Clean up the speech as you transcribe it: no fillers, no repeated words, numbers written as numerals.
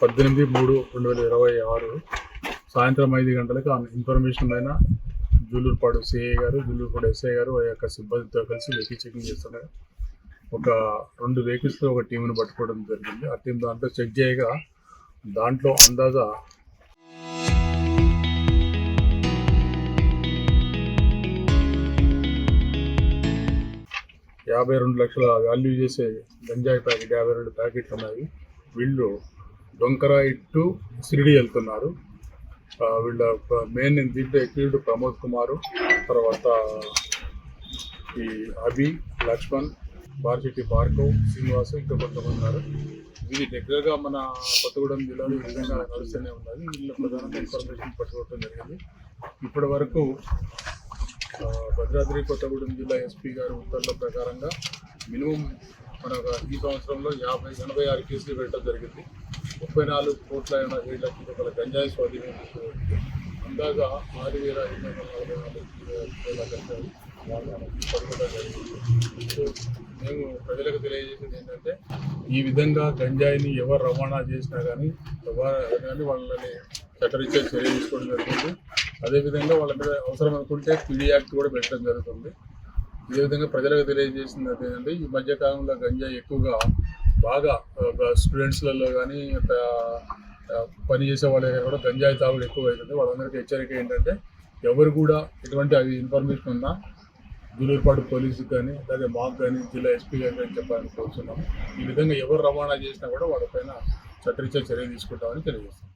18/3/2026 సాయంత్రం 5 గంటలకు ఇన్ఫర్మేషన్ పైన జూలూరుపాడు సిఐ గారు, జూలూరుపాడు ఎస్ఐ గారు ఆ యొక్క సిబ్బందితో కలిసి వెహికల్ చెకింగ్ చేస్తున్నారు. ఒక 2 వెహికల్స్లో ఒక టీంను పట్టుకోవడం జరిగింది. ఆ టీం దాంట్లో చెక్ చేయగా దాంట్లో అందాజా 52 లక్షల వాల్యూ చేసే గంజాయి ప్యాకెట్ 52 ప్యాకెట్లు ఉన్నాయి. వీళ్ళు డొంకరాయి టు షిరిడి వెళ్తున్నారు. వీళ్ళ మెయిన్ దీంట్లో ఎక్యూజ్డ్ ప్రమోద్ కుమారు, తర్వాత ఈ అభి, లక్ష్మణ్, బార్చిటి భార్గవ్, శ్రీనివాసు, ఇంకా కొంతమంది ఉన్నారు. ఇది రెగ్యులర్గా మన కొత్తగూడెం జిల్లాలో ఈ విధంగా నడుస్తూనే ఉన్నది. వీళ్ళు ప్రధానంగా ఇన్ఫర్మేషన్ పట్టుకోవడం జరిగింది. ఇప్పటి వరకు భద్రాద్రి కొత్తగూడెం జిల్లా ఎస్పీ గారి ఉత్తర్వుల ప్రకారంగా మినిమం మన ఈ సంవత్సరంలో 86 కేసులు పెట్టడం జరిగింది. 34 కోట్ల 7 లక్షల రూపాయల గంజాయి స్వాధీనం చేసుకోవచ్చు. అందాగా 6,544 గంజాయి పట్టుకోవడం జరిగింది. సో మేము ప్రజలకు తెలియజేసేది ఏంటంటే, ఈ విధంగా గంజాయిని ఎవరు రవాణా చేసినా కానీ వాళ్ళని చట్టరీత్యా చర్య తీసుకోవడం జరుగుతుంది. అదేవిధంగా వాళ్ళ మీద అవసరం అనుకుంటే పీడీ యాక్ట్ కూడా పెట్టడం జరుగుతుంది. ఇదే విధంగా ప్రజలకు తెలియజేసింది ఏంటంటే, ఈ మధ్యకాలంలో గంజాయి ఎక్కువగా బాగా స్టూడెంట్స్లలో కానీ పని చేసే వాళ్ళ దగ్గర కూడా గంజాయి తాగుడు ఎక్కువ అవుతుంది. వాళ్ళందరికీ హెచ్చరిక ఏంటంటే, ఎవరు కూడా ఎటువంటి అవి ఇన్ఫర్మేషన్ ఉన్నా జూలూరుపాడు పోలీసుకి కానీ అలాగే మాకు కానీ జిల్లా ఎస్పీ గారు కానీ చెప్పాలని కోరుతున్నాము. ఈ విధంగా ఎవరు రవాణా చేసినా కూడా వాళ్ళపైన చట్టరీత్యా చర్య తీసుకుంటామని తెలియజేస్తాం.